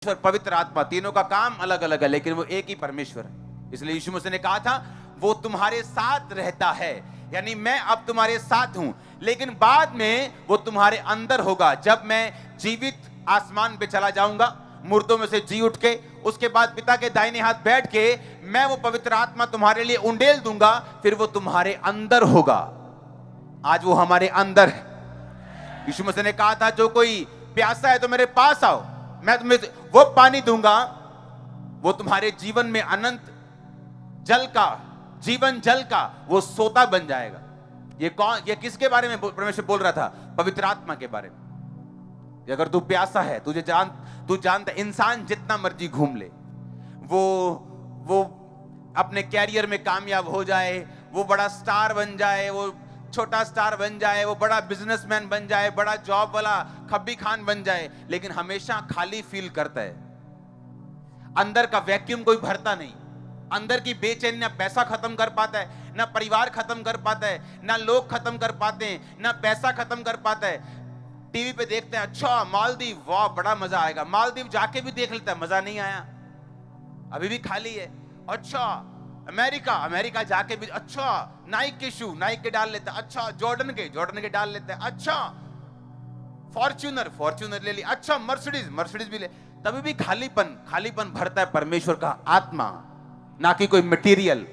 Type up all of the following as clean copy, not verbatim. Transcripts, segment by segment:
पवित्र आत्मा, तीनों का काम अलग अलग है लेकिन वो एक ही परमेश्वर है। इसलिए यीशु मसीह ने कहा था वो तुम्हारे साथ रहता है, यानी मैं अब तुम्हारे साथ हूं लेकिन बाद में वो तुम्हारे अंदर होगा। जब मैं जीवित आसमान पे चला जाऊंगा, मुर्दों में से जी उठ के, उसके बाद पिता के दाहिने हाथ बैठ के मैं वो पवित्र आत्मा तुम्हारे लिए उंडेल दूंगा, फिर वो तुम्हारे अंदर होगा। आज वो हमारे अंदर है। यीशु मसीह ने कहा था जो कोई प्यासा है तो मेरे पास आओ, मैं तुम्हें वो पानी दूंगा, वो तुम्हारे जीवन में अनंत जल का, जीवन जल का वो सोता बन जाएगा। ये किसके बारे में परमेश्वर बोल रहा था? पवित्र आत्मा के बारे में। अगर तू प्यासा है, तू जानता, इंसान जितना मर्जी घूम ले, वो अपने कैरियर में कामयाब हो जाए, वो बड़ा स्टार बन जाए, वो छोटा स्टार बन जाए, वो बड़ा बिजनेसमैन बन जाए, बड़ा जॉब वाला खब्बी खान बन जाए, लेकिन हमेशा खाली फील करता है। अंदर का वैक्यूम कोई भरता नहीं। अंदर की बेचैनी ना पैसा खत्म कर पाता है, ना परिवार खत्म कर पाता है, ना लोग खत्म कर पाते हैं, ना पैसा खत्म कर पाता है। टीवी पे देखते हैं, अच्छा मालदीव, वाह बड़ा मजा आएगा, मालदीव जाके भी देख लेता है, मजा नहीं आया, अभी भी खाली है। अच्छा अमेरिका जाके भी, अच्छा नाइक के शू, नाइक के डाल लेते हैं, अच्छा जॉर्डन के डाल लेते हैं, अच्छा फॉर्च्यूनर ले ली, अच्छा मर्सिडीज भी ले, तभी भी खालीपन भरता है परमेश्वर का आत्मा, ना कि कोई मटेरियल,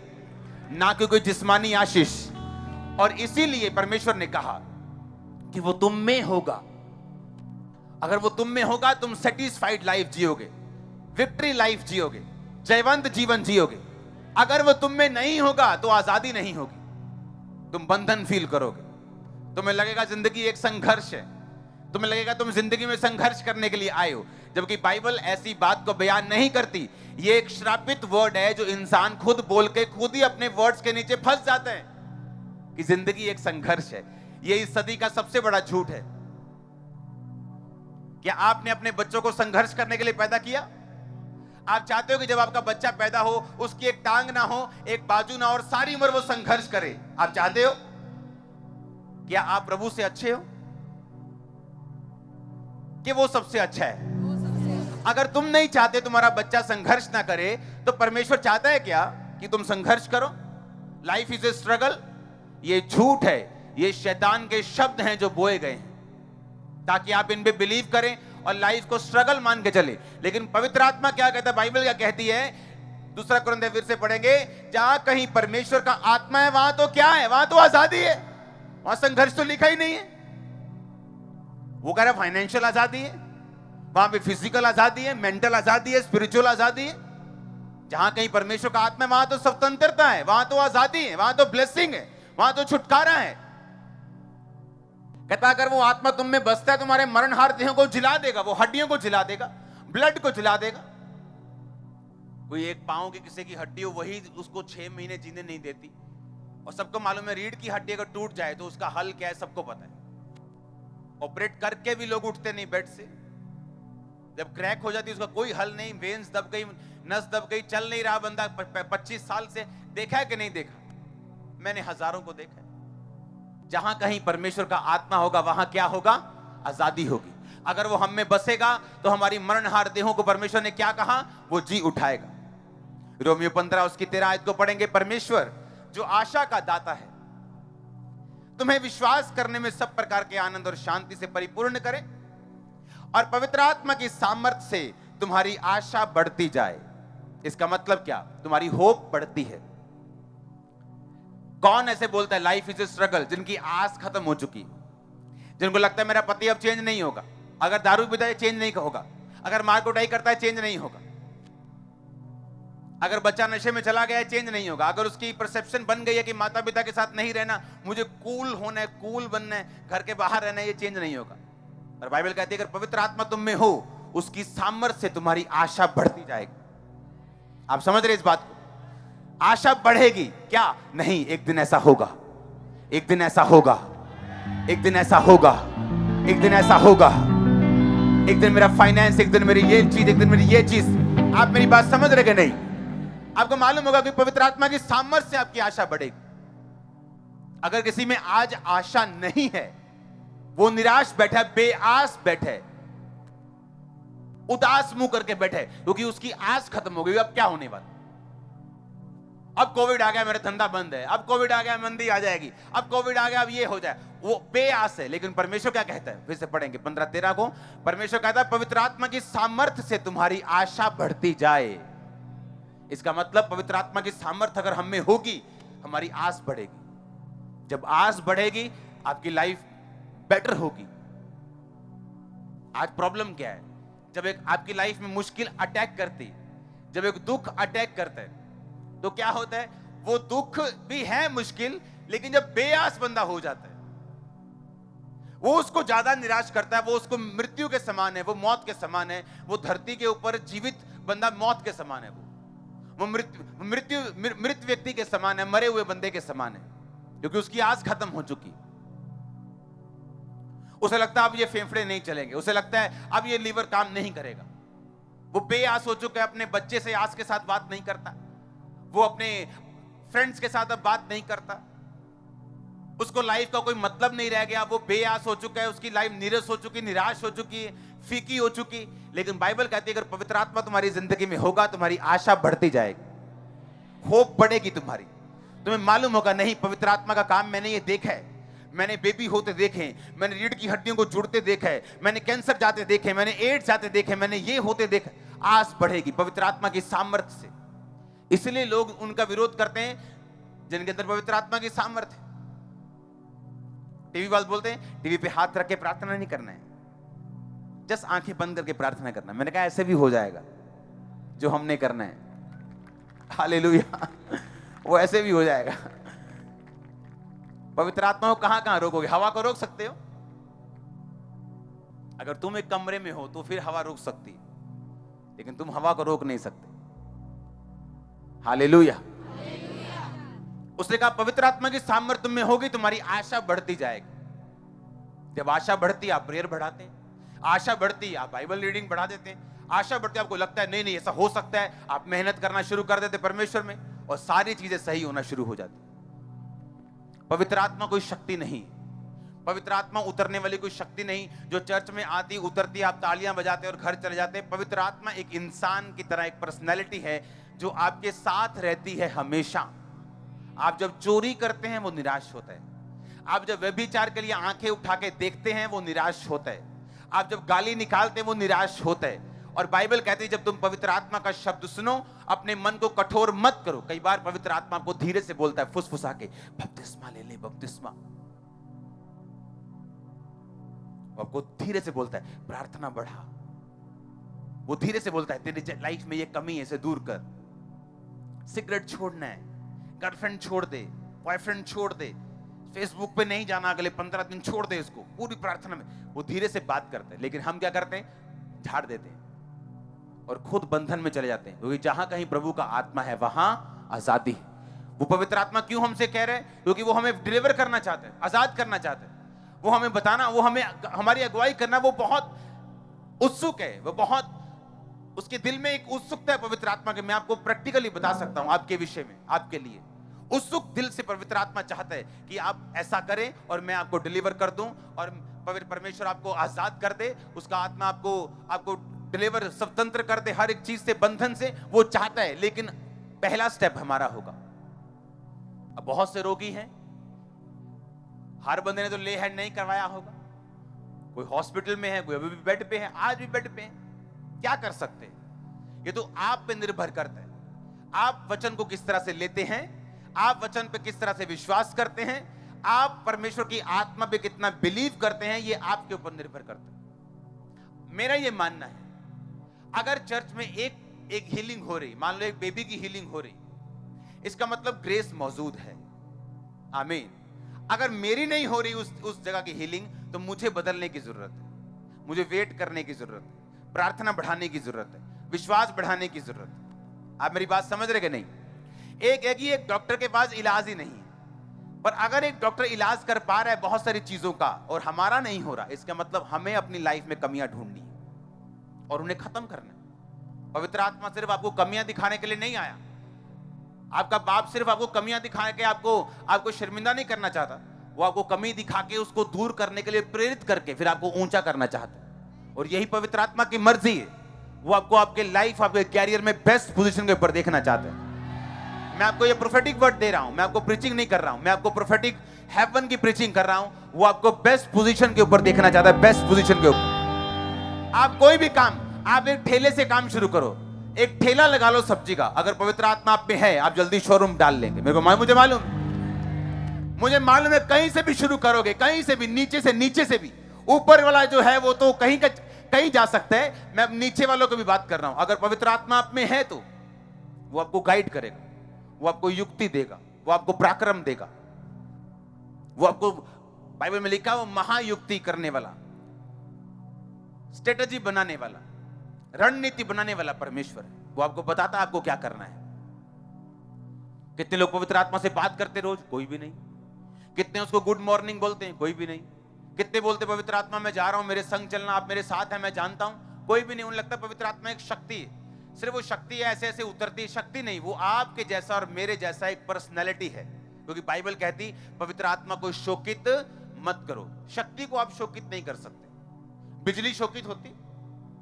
ना कि कोई जिस्मानी आशीष। और इसीलिए परमेश्वर ने कहा कि वो तुम में होगा। अगर वो तुम में होगा, तुम सेटिस्फाइड लाइफ जियोगे, विक्ट्री लाइफ जियोगे, जयवंत जीवन जियोगे। अगर वो तुम में नहीं होगा तो आजादी नहीं होगी, तुम बंधन फील करोगे, तुम्हें लगेगा जिंदगी एक संघर्ष है, तुम्हें लगेगा तुम जिंदगी में संघर्ष करने के लिए आए हो, जबकि बाइबल ऐसी बात को बयान नहीं करती। ये एक श्रापित वर्ड है जो इंसान खुद बोल के खुद ही अपने वर्ड्स के नीचे फंस जाते हैं कि जिंदगी एक संघर्ष है। ये इस सदी का सबसे बड़ा झूठ है। क्या आपने अपने बच्चों को संघर्ष करने के लिए पैदा किया? आप चाहते हो कि जब आपका बच्चा पैदा हो उसकी एक टांग ना हो, एक बाजू ना हो और सारी उम्र वो संघर्ष करे? आप चाहते हो? क्या आप प्रभु से अच्छे हो कि वो सबसे अच्छा है? अगर तुम नहीं चाहते तुम्हारा बच्चा संघर्ष ना करे तो परमेश्वर चाहता है क्या कि तुम संघर्ष करो? लाइफ इज ए स्ट्रगल, ये झूठ है, ये शैतान के शब्द हैं जो बोए गए हैं ताकि आप इन पे बिलीव करें और लाइफ को स्ट्रगल मान के चले। लेकिन पवित्र आत्मा क्या कहता है, बाइबल क्या कहती है? दूसरा कुरिन्थियों फिर से पढ़ेंगे, जहां कहीं परमेश्वर का आत्मा है वहां तो क्या है? वहां तो आजादी है, वहां संघर्ष तो लिखा ही नहीं है। वो कह रहा है फाइनेंशियल आजादी है, वहां पे फिजिकल आजादी है, मेंटल आजादी है, स्पिरिचुअल आजादी है। जहां कहीं परमेश्वर का आत्मा है वहां तो स्वतंत्रता है, वहां तो आजादी है, वहां तो ब्लेसिंग है, वहां तो छुटकारा है। कहता अगर वो आत्मा तुम में बसता है तुम्हारे मरणहार देहों को जिला देगा, वो हड्डियों को जिला देगा, ब्लड को जिला देगा। कोई एक पांव की किसी की हड्डी हो, वही उसको 6 महीने जीने नहीं देती। और सबको मालूम है रीढ़ की हड्डी अगर टूट जाए तो उसका हल क्या है, सबको पता है। ऑपरेट करके भी लोग उठते नहीं बेड से। जब क्रैक हो जाती है उसका कोई हल नहीं, वेन्स दब गई, नस दब गई, चल नहीं रहा बंदा 25 साल से। देखा है कि नहीं देखा? मैंने हजारों को देखा है। जहां कहीं परमेश्वर का आत्मा होगा वहां क्या होगा? आजादी होगी। अगर वो हम में बसेगा तो हमारी मरणहार देहों को परमेश्वर ने क्या कहा? वो जी उठाएगा। रोमियो 15 उसकी 13 आयत को पढ़ेंगे। परमेश्वर जो आशा का दाता है तुम्हें विश्वास करने में सब प्रकार के आनंद और शांति से परिपूर्ण करे और पवित्र आत्मा की सामर्थ्य से तुम्हारी आशा बढ़ती जाए। इसका मतलब क्या? तुम्हारी होप बढ़ती है। कौन ऐसे बोलता है लाइफ इज ए स्ट्रगल? जिनकी आस खत्म हो चुकी, जिनको लगता है मेरा पति अब चेंज नहीं होगा, अगर दारू पीता है चेंज नहीं होगा, अगर मार कुटाई करता है चेंज नहीं होगा, अगर बच्चा नशे में चला गया है चेंज नहीं होगा, अगर उसकी परसेप्शन बन गई है कि माता पिता के साथ नहीं रहना, मुझे कूल होना है, कूल बनना है, घर के बाहर रहना है, ये चेंज नहीं होगा। और बाइबल कहती है अगर पवित्र आत्मा तुम में हो उसकी सामर्थ्य से तुम्हारी आशा बढ़ती जाएगी। आप समझ रहे इस बात को? आशा बढ़ेगी क्या? नहीं, एक दिन ऐसा होगा, एक दिन ऐसा होगा, एक दिन ऐसा होगा, एक दिन ऐसा होगा, एक दिन मेरा फाइनेंस, एक दिन मेरी ये चीज, एक दिन मेरी ये चीज। आप मेरी बात समझ रहे कि नहीं? आपको मालूम होगा कि पवित्र आत्मा की सामर्थ्य से आपकी आशा बढ़ेगी। अगर किसी में आज आशा नहीं है, वो निराश बैठा है, बेआस बैठा है, उदास मुंह करके बैठे, क्योंकि उसकी आस खत्म हो गई। अब क्या होने वाला, अब कोविड आ गया, मेरा धंधा बंद है, अब कोविड आ गया, मंदी आ जाएगी, अब कोविड आ गया, अब ये हो जाए, वो बेआस है। लेकिन परमेश्वर क्या कहता है, फिर से पढ़ेंगे 15-13 को। परमेश्वर कहता है पवित्र आत्मा की सामर्थ्य से तुम्हारी आशा बढ़ती जाए। इसका मतलब पवित्र आत्मा की सामर्थ्य अगर हम में होगी, हमारी आस बढ़ेगी। जब आस बढ़ेगी, आपकी लाइफ बेटर होगी। आज प्रॉब्लम क्या है, जब एक आपकी लाइफ में मुश्किल अटैक करती, जब एक दुख अटैक करता है, तो क्या होता है, वो दुख भी है मुश्किल, लेकिन जब बेआस बंदा हो जाता है, वो उसको ज्यादा निराश करता है, वो उसको मृत्यु के समान है, वो मौत के समान है। वो धरती के ऊपर जीवित बंदा मौत के समान है, वो मृत व्यक्ति के समान है, मरे हुए बंदे के समान है, क्योंकि उसकी आस खत्म हो चुकी। उसे लगता है अब ये फेफड़े नहीं चलेंगे, उसे लगता है अब ये लीवर काम नहीं करेगा। वो बेआस हो चुका है, अपने बच्चे से आस के साथ बात नहीं करता, वो अपने फ्रेंड्स के साथ अब बात नहीं करता, उसको लाइफ का कोई मतलब नहीं रह गया, वो बेआस हो चुका है, उसकी लाइफ नीरस हो चुकी, निराश हो चुकी है, फीकी हो चुकी। लेकिन बाइबल कहती है अगर पवित्र आत्मा तुम्हारी जिंदगी में होगा, तुम्हारी आशा बढ़ती जाएगी, होप बढ़ेगी तुम्हारी। तुम्हें मालूम होगा, नहीं पवित्र आत्मा का काम मैंने ये देखा है, मैंने बेबी होते देखे, मैंने रीढ़ की हड्डियों को जुड़ते देखा है, मैंने कैंसर जाते देखे, मैंने एड्स जाते देखे, मैंने ये होते देखा। आस बढ़ेगी पवित्र आत्मा की सामर्थ्य से। इसलिए लोग उनका विरोध करते हैं जिनके अंदर पवित्र आत्मा की सामर्थ्य है। टीवी वाले बोलते हैं टीवी पे हाथ रख के प्रार्थना नहीं करना है, जस्ट आंखें बंद करके प्रार्थना करना है। मैंने कहा ऐसे भी हो जाएगा जो हमने करना है, हालेलुया, वो ऐसे भी हो जाएगा। पवित्र आत्मा को कहां कहां रोकोगे? हवा को रोक सकते हो, अगर तुम एक कमरे में हो तो फिर हवा रोक सकती है, लेकिन तुम हवा को रोक नहीं सकते। हालेलुया। उसने कहा पवित्र आत्मा की सामर्थ्य तुम में होगी, तुम्हारी आशा बढ़ती जाएगी। जब आशा बढ़ती, आप प्रेयर बढ़ाते हैं, आशा बढ़ती, आप बाइबल रीडिंग बढ़ा देते हैं, आशा बढ़ती, आपको लगता है नहीं नहीं ऐसा हो सकता है, आप मेहनत करना शुरू कर देते परमेश्वर में, और सारी चीजें सही होना शुरू हो जाती। पवित्र आत्मा कोई शक्ति नहीं, पवित्र आत्मा उतरने वाली कोई शक्ति नहीं जो चर्च में आती उतरती, आप तालियां बजाते और घर चले जाते। पवित्र आत्मा एक इंसान की तरह, एक पर्सनैलिटी है जो आपके साथ रहती है हमेशा। आप जब चोरी करते हैं वो निराश होता है, आप जब व्यभिचार के लिए आंखें उठा के देखते हैं वो निराश होता है, आप जब गाली निकालते हैं वो निराश होता है। और बाइबल कहती है जब तुम पवित्र आत्मा का शब्द सुनो, अपने मन को कठोर मत करो। कई बार पवित्र आत्मा आपको धीरे से बोलता है, फुसफुसा के, बपतिस्मा ले ले, बपतिस्मा। आपको धीरे से बोलता है प्रार्थना बढ़ा, वो धीरे से बोलता है तेरी लाइफ में ये कमी है, इसे दूर कर, सिगरेट छोड़ना है, गर्लफ्रेंड छोड़ दे, बॉयफ्रेंड छोड़ दे, फेसबुक पे नहीं जाना, अगले 15 दिन छोड़ दे इसको, पूरी प्रार्थना में। वो धीरे से बात करते हैं, लेकिन हम क्या करते हैं, झाड़ देते हैं और खुद बंधन में चले जाते हैं, क्योंकि जहां कहीं प्रभु का आत्मा है वहां आजादी है। वो पवित्र आत्मा क्यों हमसे कह रहे हैं? क्योंकि वो हमें डिलीवर करना चाहते हैं, आजाद करना चाहते हैं, वो हमें बताना, वो हमें हमारी अगुवाई करना, वो बहुत उत्सुक है, वो बहुत, उसके दिल में एक उत्सुकता है पवित्र आत्मा के। मैं आपको प्रैक्टिकली बता सकता हूं आपके विषय में, आपके लिए उत्सुक दिल से पवित्र आत्मा चाहता है कि आप ऐसा करें और मैं आपको डिलीवर कर दूं, और पवित्र परमेश्वर आपको आजाद कर दे, उसका आत्मा आपको डिलीवर, स्वतंत्र कर दे हर एक चीज से, बंधन से। वो चाहता है, लेकिन पहला स्टेप हमारा होगा। अब बहुत से रोगी हैं, हर बंदे ने तो ले हैंड नहीं करवाया होगा, कोई हॉस्पिटल में है, कोई अभी भी बेड पे है, आज भी बेड पे है। क्या कर सकते हैं? ये तो आप पे निर्भर करता है, आप वचन को किस तरह से लेते हैं, आप वचन पे किस तरह से विश्वास करते हैं, आप परमेश्वर की आत्मा पे कितना बिलीव करते हैं, ये आपके ऊपर निर्भर करता है। मेरा ये मानना है, अगर चर्च में एक हीलिंग हो रही, मान लो एक बेबी की हीलिंग हो रही, इसका मतलब ग्रेस मौजूद है। आमीन। अगर मेरी नहीं हो रही उस जगह की हीलिंग, तो मुझे बदलने की जरूरत है, मुझे वेट करने की जरूरत है, प्रार्थना बढ़ाने की जरूरत है, विश्वास बढ़ाने की जरूरत है। आप मेरी बात समझ रहे कि नहीं? एक डॉक्टर के पास इलाज ही नहीं है, पर अगर एक डॉक्टर इलाज कर पा रहा है बहुत सारी चीजों का और हमारा नहीं हो रहा, इसका मतलब हमें अपनी लाइफ में कमियां ढूंढनी है और उन्हें खत्म करना है। पवित्र आत्मा सिर्फ आपको कमियां दिखाने के लिए नहीं आया, आपका बाप सिर्फ आपको कमियां दिखा के आपको शर्मिंदा नहीं करना चाहता, वो आपको कमी दिखा के उसको दूर करने के लिए प्रेरित करके फिर आपको ऊंचा करना चाहता है। और यही पवित्र आत्मा की मर्जी है। वो आपको आपके लाइफ, आपके कैरियर में बेस्ट पोजीशन के ऊपर देखना चाहता है। मैं आपको ये प्रोफेटिक वर्ड दे रहा हूं, मैं आपको प्रीचिंग नहीं कर रहा हूं, मैं आपको प्रोफेटिक हेवन की प्रीचिंग कर रहा हूं। वो आपको बेस्ट पोजीशन के ऊपर देखना चाहता है, बेस्ट पोजीशन के ऊपर। आप कोई भी काम, आप एक ठेले से काम शुरू करो, एक ठेला लगा लो सब्जी का। अगर पवित्र आत्मा आप में है, आप जल्दी शोरूम डाल लेंगे। मुझे मालूम है, कहीं से भी शुरू करोगे, कहीं से भी, नीचे से भी। ऊपर वाला जो है वो तो कहीं जा सकता है, मैं नीचे वालों को भी बात कर रहा हूं। अगर पवित्र आत्मा आप में है तो वो आपको गाइड करेगा, वो आपको युक्ति देगा, वो आपको पराक्रम देगा, वो आपको, बाइबल में लिखा, वो महायुक्ति करने वाला, स्ट्रेटजी बनाने वाला, रणनीति बनाने वाला परमेश्वर है। वो आपको बताता है आपको क्या करना है। कितने लोग पवित्र आत्मा से बात करते रोज? कोई भी नहीं। कितने उसको गुड मॉर्निंग बोलते हैं? कोई भी नहीं। कितने बोलते पवित्र आत्मा मैं जा रहा हूं, मेरे संग चलना, आप मेरे साथ हैं, मैं जानता हूं? कोई भी नहीं। उन्हें लगता है पवित्र आत्मा एक शक्ति है, सिर्फ वो शक्ति है, ऐसे ऐसे उतरती है। शक्ति नहीं, वो आपके जैसा और मेरे जैसा एक पर्सनैलिटी है। क्योंकि बाइबल कहती पवित्र आत्मा को शोकित मत करो। शक्ति को आप शोकित नहीं कर सकते। बिजली शोकित होती,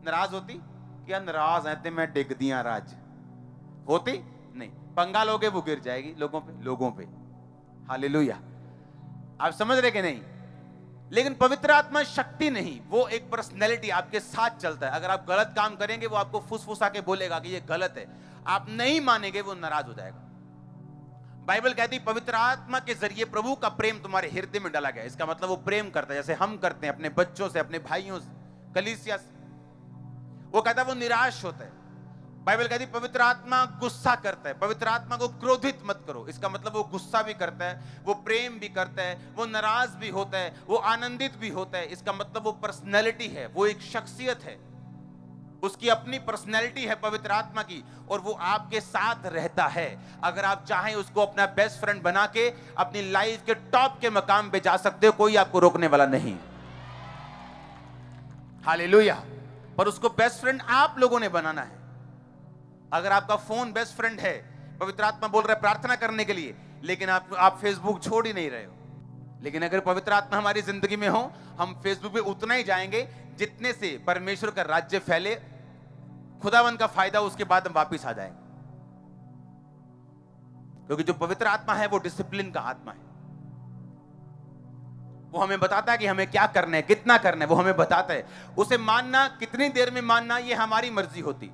नाराज होती? क्या नाराज है मैं डिग दिया राज होती? नहीं। पंगा लोगे वो गिर जाएगी लोगों पे। हालेलुया। आप समझ रहे कि नहीं? लेकिन पवित्र आत्मा शक्ति नहीं, वो एक पर्सनैलिटी आपके साथ चलता है। अगर आप गलत काम करेंगे वो आपको फुसफुसा के बोलेगा कि ये गलत है, आप नहीं मानेंगे, वो नाराज हो जाएगा। बाइबल कहती पवित्र आत्मा के जरिए प्रभु का प्रेम तुम्हारे हृदय में डाला गया। इसका मतलब वो प्रेम करता है जैसे हम करते हैं अपने बच्चों से, अपने भाइयों से, कलीसिया से। वो कहता है वो निराश होता है। बाइबल कहती पवित्र आत्मा गुस्सा करता है। पवित्र आत्मा को क्रोधित मत करो। इसका मतलब वो गुस्सा भी करता है, वो प्रेम भी करता है, वो नाराज भी होता है, वो आनंदित भी होता है। इसका मतलब वो पर्सनैलिटी है, वो एक शख्सियत है, उसकी अपनी पर्सनैलिटी है पवित्र आत्मा की, और वो आपके साथ रहता है। अगर आप चाहें उसको अपना बेस्ट फ्रेंड बना के अपनी लाइफ के टॉप के मकाम पे जा सकते हो, कोई आपको रोकने वाला नहीं। हालेलुया। पर उसको बेस्ट फ्रेंड आप लोगों ने बनाना है। अगर आपका फोन बेस्ट फ्रेंड है, पवित्र आत्मा बोल रहा है प्रार्थना करने के लिए, लेकिन आप फेसबुक छोड़ ही नहीं रहे हो। लेकिन अगर पवित्र आत्मा हमारी जिंदगी में हो, हम फेसबुक पे उतना ही जाएंगे जितने से परमेश्वर का राज्य फैले, खुदावन का फायदा, उसके बाद हम वापिस आ जाएंगे। क्योंकि जो पवित्र आत्मा है वो डिसिप्लिन का आत्मा है। वो हमें बताता है कि हमें क्या करना है, कितना करना है, वो हमें बताता है। उसे मानना, कितनी देर में मानना, ये हमारी मर्जी होती।